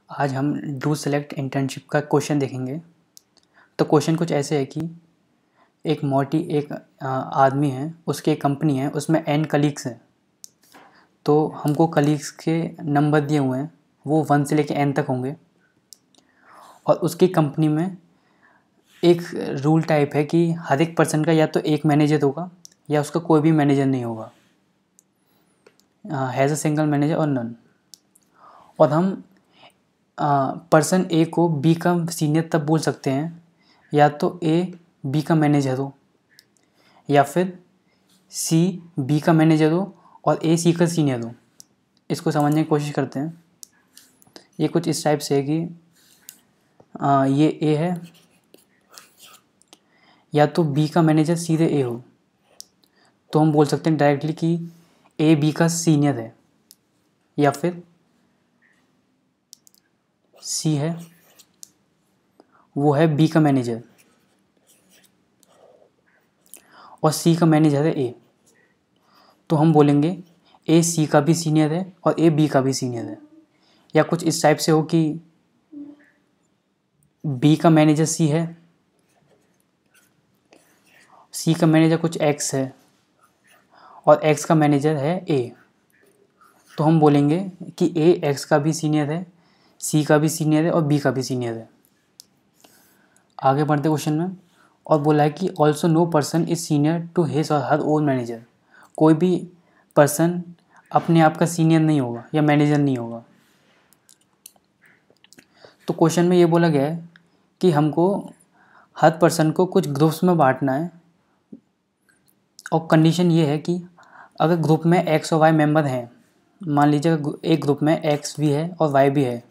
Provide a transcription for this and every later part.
आज हम do select internship का क्वेश्चन देखेंगे। तो क्वेश्चन कुछ ऐसे है कि एक आदमी है, उसकी एक कंपनी है, उसमें n कलीग्स हैं। तो हमको कलीग्स के नंबर दिए हुए हैं, वो 1 से लेकर n तक होंगे। और उसकी कंपनी में एक रूल टाइप है कि हर एक पर्सन का या तो एक मैनेजर होगा या उसका कोई भी मैनेजर नहीं होगा, हैज़ अ सिंगल मैनेजर और नन। और हम पर्सन ए को बी का सीनियर तब बोल सकते हैं या तो ए बी का मैनेजर हो, या फिर सी बी का मैनेजर हो और ए सी का सीनियर हो। इसको समझने की कोशिश करते हैं। ये कुछ इस टाइप से है कि ये ए है, या तो बी का मैनेजर सीधे ए हो, तो हम बोल सकते हैं डायरेक्टली कि ए बी का सीनियर है, या फिर सी है, वो है बी का मैनेजर और सी का मैनेजर है ए। तो हम बोलेंगे ए सी का भी सीनियर है और ए बी का भी सीनियर है। या कुछ इस टाइप से हो कि बी का मैनेजर सी है, सी का मैनेजर कुछ एक्स है और एक्स का मैनेजर है ए। तो हम बोलेंगे कि ए एक्स का भी सीनियर है, सी का भी सीनियर है और बी का भी सीनियर है। आगे बढ़ते क्वेश्चन में, और बोला है कि also no person is senior to his or her own manager. कोई भी पर्सन अपने आप का सीनियर नहीं होगा या मैनेजर नहीं होगा। तो क्वेश्चन में ये बोला गया है कि हमको हर पर्सन को कुछ ग्रुप्स में बांटना है, और कंडीशन ये है कि अगर ग्रुप में एक्स और वाई मेंबर हैं, मान लीजिए एक ग्रुप में एक्स भी है और वाई भी है,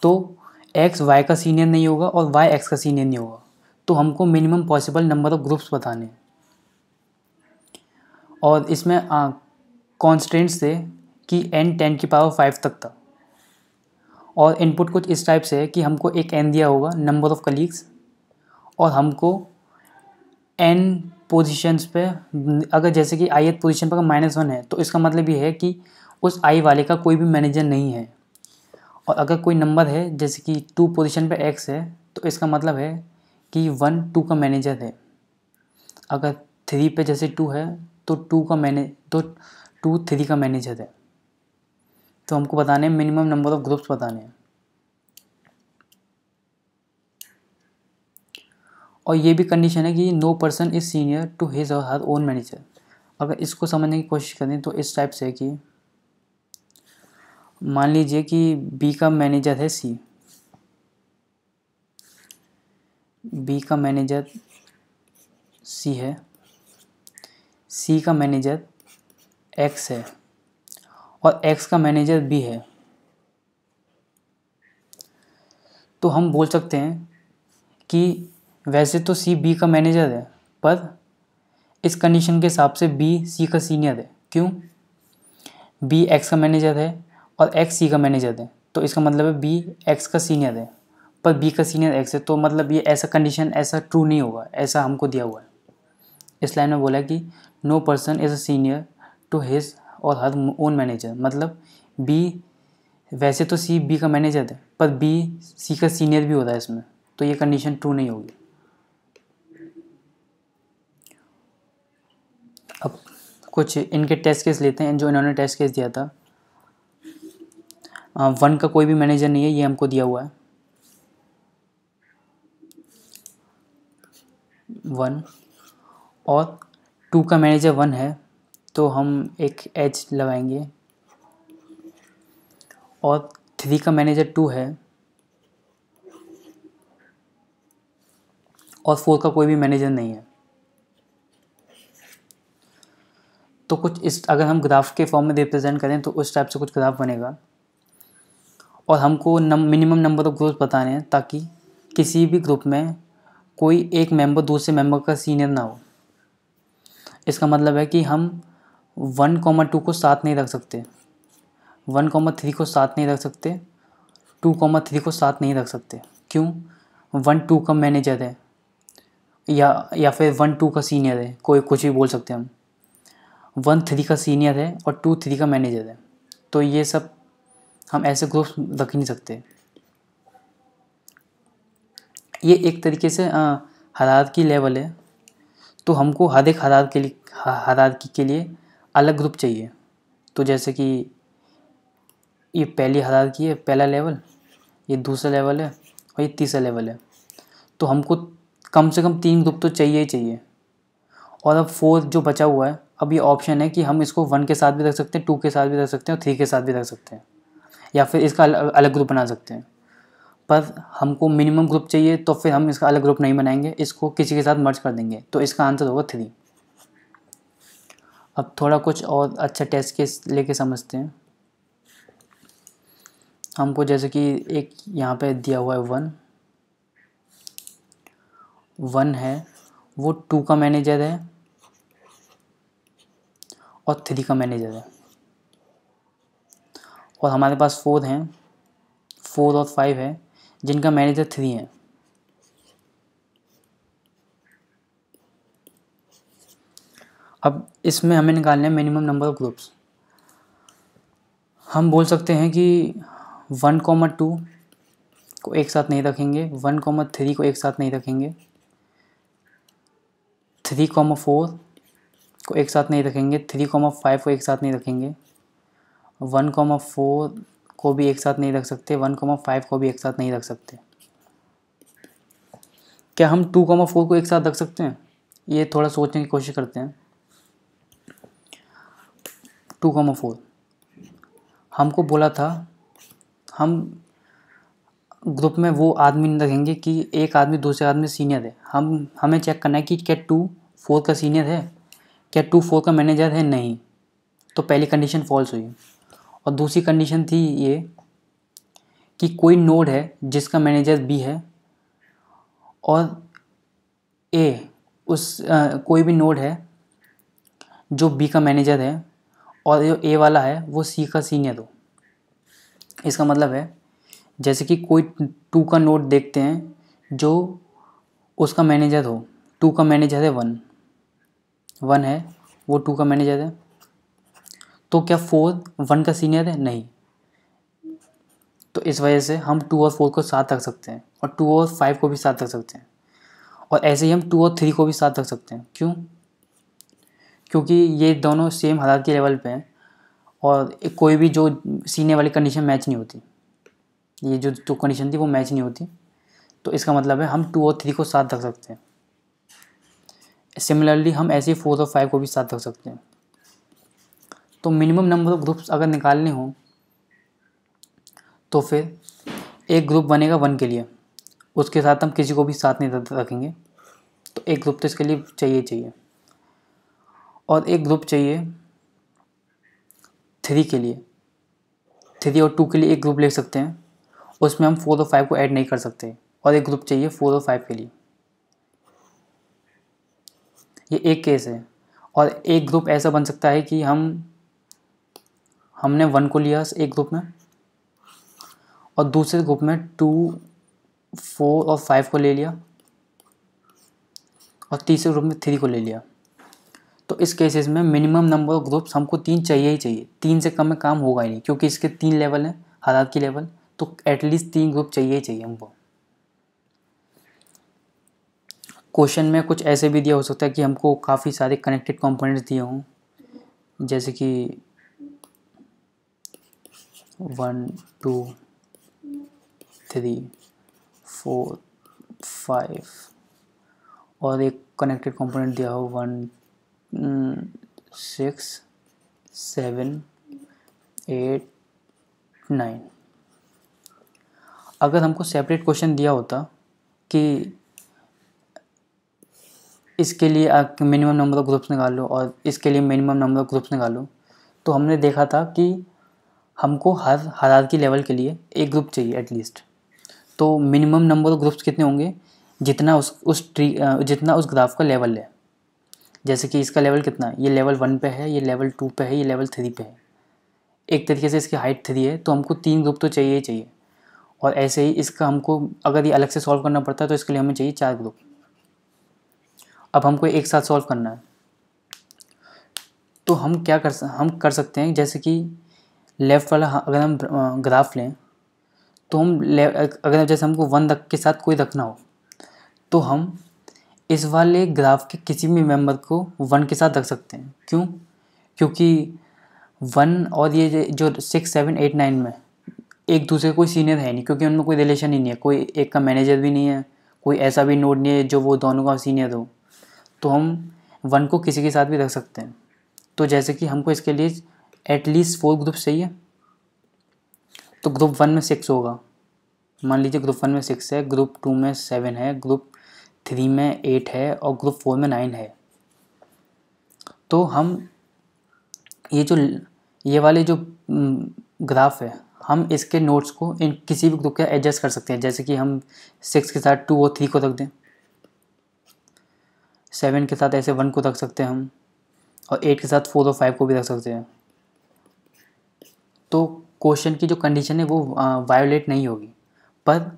तो एक्स वाई का सीनियर नहीं होगा और वाई एक्स का सीनियर नहीं होगा। तो हमको minimum possible number of groups बताने हैं। और इसमें कॉन्स्टेंट्स थे कि n 10 की पावर 5 तक था। और इनपुट कुछ इस टाइप से है कि हमको एक n दिया होगा, नंबर ऑफ़ कलीग्स, और हमको n पोजीशंस पे, अगर जैसे कि ith पोजीशन पर -1 है तो इसका मतलब ये है कि उस i वाले का कोई भी मैनेजर नहीं है। और अगर कोई नंबर है जैसे कि 2 पोजीशन पे x है तो इसका मतलब है कि 1 2 का मैनेजर है। अगर 3 पे जैसे 2 है तो 2 3 का मैनेजर है। तो हमको बताने हैं मिनिमम नंबर ऑफ ग्रुप्स बताने हैं। और ये भी कंडीशन है कि no person is senior to his or her own manager. अगर इसको समझने की कोशिश करें तो इस टाइप से है कि मान लीजिए कि बी का मैनेजर है सी, बी का मैनेजर सी है, सी का मैनेजर एक्स है और एक्स का मैनेजर बी है। तो हम बोल सकते हैं कि वैसे तो सी बी का मैनेजर है, पर इस कंडीशन के हिसाब से बी सी का सीनियर है। क्यों? बी एक्स का मैनेजर है और एक्स सी का मैनेजर है, तो इसका मतलब है बी एक्स का सीनियर है पर बी का सीनियर एक्स है। तो मतलब ये ऐसा कंडीशन ऐसा ट्रू नहीं होगा, ऐसा हमको दिया हुआ है। इस लाइन में बोला कि no person is a senior to his or her own manager. मतलब बी, वैसे तो सी बी का मैनेजर है पर बी सी का सीनियर भी होता है इसमें, तो ये कंडीशन ट्रू नहीं होगी। अब कुछ इनके टेस्ट केस लेते हैं जो इन्होंने टेस्ट केस दिया था। 1 का कोई भी मैनेजर नहीं है, ये हमको दिया हुआ है 1, और 2 का मैनेजर 1 है तो हम एक एच लगाएंगे, और 3 का मैनेजर 2 है और 4 का कोई भी मैनेजर नहीं है। तो कुछ इस, अगर हम ग्राफ के फॉर्म में रिप्रेजेंट करें तो उस टाइप से कुछ ग्राफ बनेगा। और हमको मिनिमम नंबर ऑफ ग्रुप्स बताने हैं ताकि किसी भी ग्रुप में कोई एक मेंबर दूसरे मेंबर का सीनियर ना हो। इसका मतलब है कि हम 1, 2 को साथ नहीं रख सकते, 1, 3 को साथ नहीं रख सकते, 2, 3 को साथ नहीं रख सकते। क्यों? 1 2 का मैनेजर है या फिर 1 2 का सीनियर है, कोई कुछ भी बोल सकते हैं हम। 1 3 का सीनियर है और 2 3 का मैनेजर है, तो ये सब हम ऐसे ग्रुप्स रख ही नहीं सकते। ये एक तरीके से हायरार्की लेवल है, तो हमको हर एक हायरार्की के लिए अलग ग्रुप चाहिए। तो जैसे कि ये पहली हायरार्की है, पहला लेवल, ये दूसरा लेवल है और ये तीसरा लेवल है। तो हमको कम से कम 3 ग्रुप तो चाहिए ही चाहिए। और अब 4 जो बचा हुआ है, अब ये ऑप्शन है कि हम इसको 1 के साथ भी रख सकते हैं, 2 के साथ भी रख सकते हैं और 3 के साथ भी रख सकते हैं, या फिर इसका अलग ग्रुप बना सकते हैं। पर हमको मिनिमम ग्रुप चाहिए, तो फिर हम इसका अलग ग्रुप नहीं बनाएंगे, इसको किसी के साथ मर्ज कर देंगे। तो इसका आंसर होगा 3। अब थोड़ा कुछ और अच्छा टेस्ट केस लेके समझते हैं। हमको जैसे कि एक यहाँ पे दिया हुआ है 1 है, वो 2 का मैनेजर है और 3 का मैनेजर है। और हमारे पास 4 हैं, 4 और 5 है, जिनका मैनेजर 3 है। अब इसमें हमें निकालना है मिनिमम नंबर ऑफ ग्रुप्स। हम बोल सकते हैं कि 1,2 को एक साथ नहीं रखेंगे, 1,3 को एक साथ नहीं रखेंगे, 3,4 को एक साथ नहीं रखेंगे, 3,5 को एक साथ नहीं रखेंगे, 1,4 को भी एक साथ नहीं रख सकते, 1,5 को भी एक साथ नहीं रख सकते। क्या हम 2,4 को एक साथ रख सकते हैं? ये थोड़ा सोचने की कोशिश करते हैं। 2,4 हमको बोला था हम ग्रुप में वो आदमी नहीं रखेंगे कि एक आदमी दूसरे आदमी सीनियर है। हमें चेक करना है कि क्या 2 4 का सीनियर है, क्या 2 4 का मैनेजर है। नहीं, तो पहली कंडीशन फॉल्स हुई। और दूसरी कंडीशन थी ये कि कोई नोड है जिसका मैनेजर बी है और ए कोई भी नोड है जो बी का मैनेजर है और जो ए वाला है वो सी का सीनियर हो। इसका मतलब है जैसे कि कोई 2 का नोड देखते हैं जो उसका मैनेजर हो। 2 का मैनेजर है 1 है, वो 2 का मैनेजर है। तो क्या 4 1 का सीनियर है? नहीं। तो इस वजह से हम 2 और 4 को साथ रख सकते हैं और 2 और 5 को भी साथ रख सकते हैं। और ऐसे ही हम 2 और 3 को भी साथ रख सकते हैं। क्यों? क्योंकि ये दोनों सेम हायरार्की लेवल पे हैं और कोई भी जो सीने वाली कंडीशन मैच नहीं होती। ये जो कंडीशन थी वो मैच नहीं होती। तो इसका मतलब है हम 2 और 3 को साथ रख सकते हैं। सिमिलरली हम ऐसे ही 4 और 5 को भी साथ रख सकते हैं। तो मिनिमम नंबर ऑफ ग्रुप्स अगर निकालने हो तो फिर एक ग्रुप बनेगा 1 के लिए, उसके साथ हम किसी को भी साथ नहीं रखेंगे। तो एक ग्रुप तो इसके लिए चाहिए। और एक ग्रुप चाहिए 3 के लिए। 3 और 2 के लिए एक ग्रुप ले सकते हैं, उसमें हम 4 और 5 को ऐड नहीं कर सकते। और एक ग्रुप चाहिए 4 और 5 के लिए। ये एक केस है। और एक ग्रुप ऐसा बन सकता है कि हमने 1 को लिया एक ग्रुप में और दूसरे ग्रुप में 2 4 और 5 को ले लिया और तीसरे ग्रुप में 3 को ले लिया। तो इस केसेस में मिनिमम नंबर ऑफ ग्रुप्स हमको 3 चाहिए ही चाहिए। 3 से कम में काम होगा ही नहीं, क्योंकि इसके 3 लेवल हैं हायरार्की लेवल। तो एटलीस्ट 3 ग्रुप चाहिए ही चाहिए हमको। क्वेश्चन में कुछ ऐसे भी दिया हो सकता है कि हमको काफ़ी सारे कनेक्टेड कंपोनेंट्स दिए हों, जैसे कि 1 2 3 4 5 और एक कनेक्टेड कंपोनेंट दिया हो 1 6 7 8 9। अगर हमको सेपरेट क्वेश्चन दिया होता कि इसके लिए मिनिमम नंबर ऑफ ग्रुप्स निकालो और इसके लिए मिनिमम नंबर ऑफ ग्रुप्स निकालो, तो हमने देखा था कि हमको हर हायरार्की लेवल के लिए एक ग्रुप चाहिए एटलीस्ट। तो मिनिमम नंबर ऑफ ग्रुप्स कितने होंगे? जितना जितना उस ग्राफ का लेवल है। जैसे कि इसका लेवल कितना है? ये लेवल 1 पे है, ये लेवल 2 पे है, ये लेवल 3 पे है। एक तरीके से इसकी हाइट 3 है, तो हमको 3 ग्रुप तो चाहिए ही चाहिए। और ऐसे ही इसका हमको अगर ये अलग से सॉल्व करना पड़ता है तो इसके लिए हमें चाहिए 4 ग्रुप। अब हमको एक साथ सॉल्व करना है, तो हम कर सकते हैं, जैसे कि लेफ़्ट वाला अगर हम ग्राफ लें तो हम अगर जैसे हमको 1 के साथ कोई रखना हो तो हम इस वाले ग्राफ के किसी भी मेंबर को 1 के साथ रख सकते हैं। क्यों? क्योंकि 1 और ये जो 6, 7, 8, 9 में एक दूसरे कोई सीनियर है नहीं, क्योंकि उनमें कोई रिलेशन ही नहीं है, कोई एक का मैनेजर भी नहीं है, कोई ऐसा भी नोड नहीं है जो वो दोनों का सीनियर हो। तो हम 1 को किसी के साथ भी रख सकते हैं। तो जैसे कि हमको इसके लिए एटलीस्ट 4 ग्रुप चाहिए, तो ग्रुप 1 में 6 होगा। मान लीजिए ग्रुप 1 में 6 है, ग्रुप 2 में 7 है, ग्रुप 3 में 8 है और ग्रुप 4 में 9 है। तो हम ये वाले जो ग्राफ है, हम इसके नोट्स को इन किसी भी ग्रुप के एडजस्ट कर सकते हैं। जैसे कि हम 6 के साथ 2 और 3 को रख दें, 7 के साथ ऐसे 1 को रख सकते हैं हम, और 8 के साथ 4 और 5 को भी रख सकते हैं। तो क्वेश्चन की जो कंडीशन है वो वायोलेट नहीं होगी। पर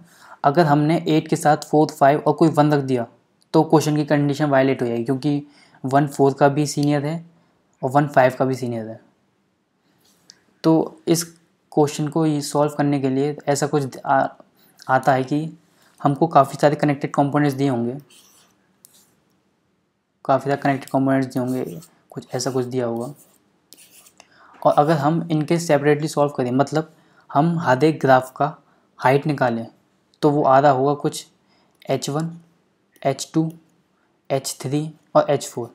अगर हमने 8 के साथ 4, 5 और कोई 1 रख दिया तो क्वेश्चन की कंडीशन वायोलेट हो जाएगी, क्योंकि 1 4 का भी सीनियर है और 1 5 का भी सीनियर है। तो इस क्वेश्चन को ये सॉल्व करने के लिए ऐसा कुछ आता है कि हमको काफ़ी सारे कनेक्टेड कंपोनेंट्स दिए होंगे, कुछ ऐसा कुछ दिया होगा। और अगर हम इनके सेपरेटली सॉल्व करें, मतलब हम हर एक ग्राफ का हाइट निकालें, तो वो आ रहा होगा कुछ h1, h2, h3 और h4।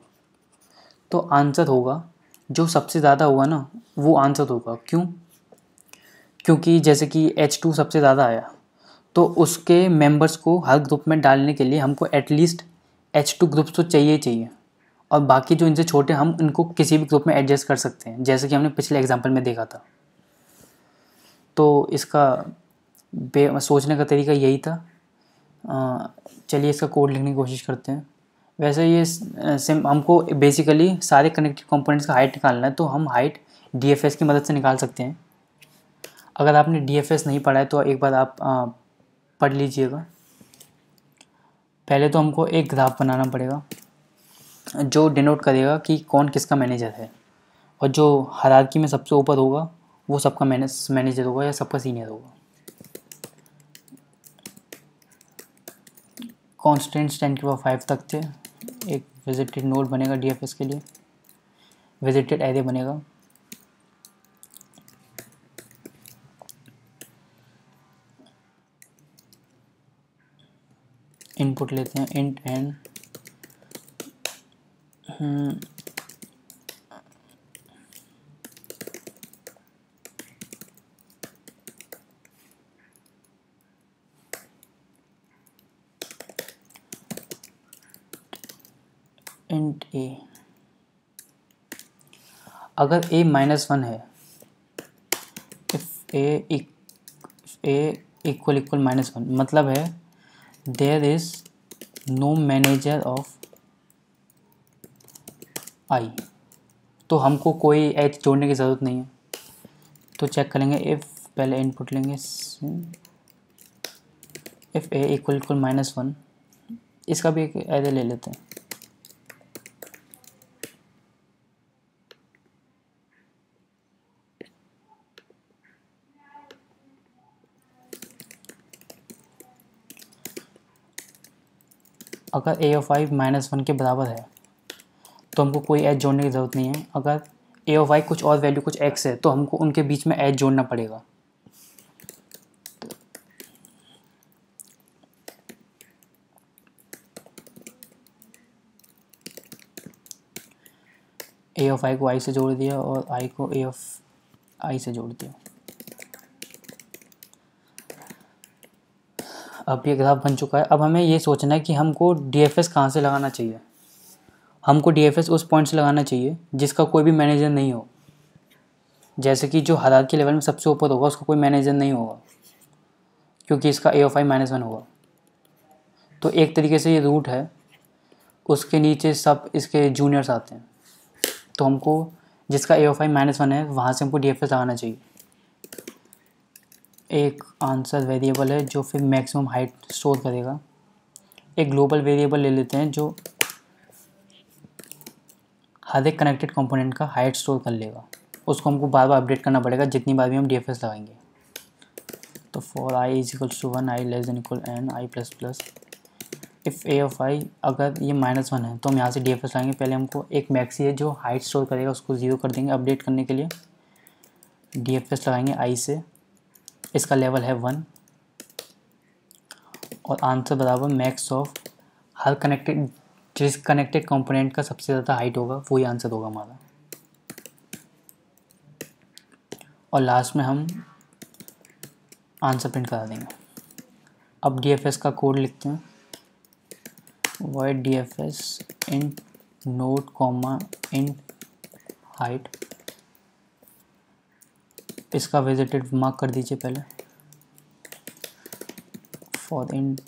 तो आंसर होगा जो सबसे ज़्यादा होगा ना, वो आंसर होगा। क्यों? क्योंकि जैसे कि h2 सबसे ज़्यादा आया, तो उसके मेंबर्स को हर ग्रुप में डालने के लिए हमको एटलीस्ट h2 ग्रुप्स तो चाहिए ही चाहिए, और बाकी जो इनसे छोटे हम इनको किसी भी ग्रुप में एडजस्ट कर सकते हैं, जैसे कि हमने पिछले एग्जाम्पल में देखा था। तो इसका सोचने का तरीका यही था। चलिए इसका कोड लिखने की कोशिश करते हैं। वैसे ये हमको बेसिकली सारे कनेक्टेड कंपोनेंट्स का हाइट निकालना है, तो हम हाइट DFS की मदद से निकाल सकते हैं। अगर आपने DFS नहीं पढ़ा है तो एक बार आप पढ़ लीजिएगा। पहले तो हमको एक ग्राफ बनाना पड़ेगा जो डिनोट करेगा कि कौन किसका मैनेजर है, और जो हायरार्की में सबसे ऊपर होगा वो सबका मैनेजर होगा या सबका सीनियर होगा। कॉन्स्टेंट्स 10⁵ तक थे। एक विजिटेड नोड बनेगा DFS के लिए, विजिटेड एरे बनेगा। इनपुट लेते हैं int n int a। अगर a -1 है, if a equal -1, मतलब है there is no manager of I, तो हमको कोई एच जोड़ने की ज़रूरत नहीं है। तो चेक करेंगे, इफ़ पहले इनपुट लेंगे इफ़ a equal -1, इसका भी एक एरे ले लेते हैं। अगर a of i -1 के बराबर है तो हमको कोई एच जोड़ने की ज़रूरत नहीं है। अगर a of i कुछ और वैल्यू कुछ x है तो हमको उनके बीच में एच जोड़ना पड़ेगा। a of i को i से जोड़ दिया और i को a of i से जोड़ दिया। अब ये ग्राफ बन चुका है। अब हमें ये सोचना है कि हमको DFS कहाँ से लगाना चाहिए। हमको DFS उस पॉइंट से लगाना चाहिए जिसका कोई भी मैनेजर नहीं हो। जैसे कि जो हायरार्की लेवल में सबसे ऊपर होगा उसका कोई मैनेजर नहीं होगा, क्योंकि इसका a of i -1 होगा। तो एक तरीके से ये रूट है, उसके नीचे सब इसके जूनियर्स आते हैं। तो हमको जिसका a of i -1 है वहाँ से हमको DFS लगाना चाहिए। एक आंसर वेरिएबल है जो फिर मैक्सिमम हाइट स्टोर करेगा। एक ग्लोबल वेरिएबल ले लेते हैं जो हर एक कनेक्टेड कंपोनेंट का हाइट स्टोर कर लेगा। उसको हमको बार बार अपडेट करना पड़ेगा जितनी बार भी हम DFS लगाएंगे। तो for i = 1, i <= n, i ++ if a of i, अगर ये -1 है तो हम यहाँ से DFS लगाएंगे। पहले हमको एक मैक्सी है जो हाइट स्टोर करेगा, उसको 0 कर देंगे अपडेट करने के लिए। DFS लगाएंगे i से, इसका लेवल है 1 और आंसर बराबर मैक्स ऑफ हर कनेक्टेड, जिस कनेक्टेड कंपोनेंट का सबसे ज़्यादा हाइट होगा वही आंसर होगा हमारा। और लास्ट में हम आंसर प्रिंट करा देंगे। अब DFS का कोड लिखते हैं, void DFS int node int height। इसका विजिटेड मार्क कर दीजिए पहले, फॉर int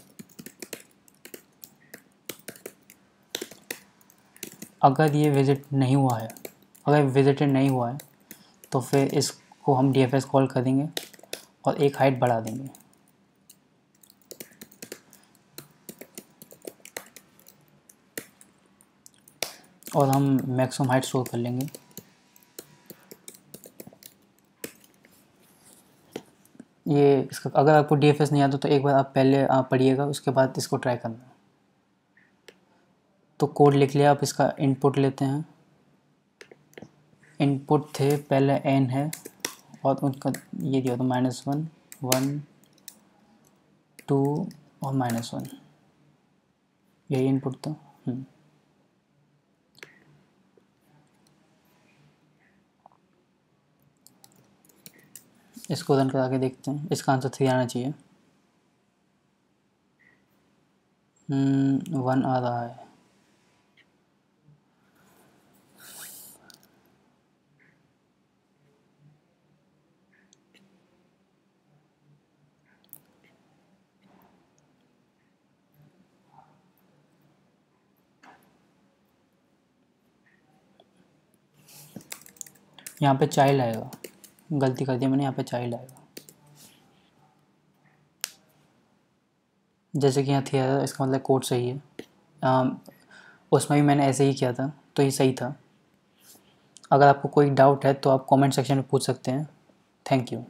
अगर ये विजिट नहीं हुआ है, अगर विजिटेड नहीं हुआ है तो फिर इसको हम DFS कॉल कर देंगे और एक हाइट बढ़ा देंगे। और हम मैक्सिमम हाइट स्टोर कर लेंगे। ये इसका अगर आपको DFS नहीं आता तो एक बार आप पहले पढ़िएगा, उसके बाद इसको ट्राई करना। तो कोड लिख लिया, आप इसका इनपुट लेते हैं। इनपुट थे पहले n है और उनका ये दिया था -1, 1, 2 और -1, यही इनपुट था। इसको रन करा के देखते हैं, इसका आंसर 3 आना चाहिए। 1 आ रहा है। यहाँ पे चाइल्ड आएगा, गलती कर दी मैंने, यहाँ पे चाइल्ड आएगा। जैसे कि यहाँ थियर, इसका मतलब कोड सही है। उसमें भी मैंने ऐसे ही किया था तो ये सही था। अगर आपको कोई डाउट है तो आप कमेंट सेक्शन में पूछ सकते हैं। Thank you.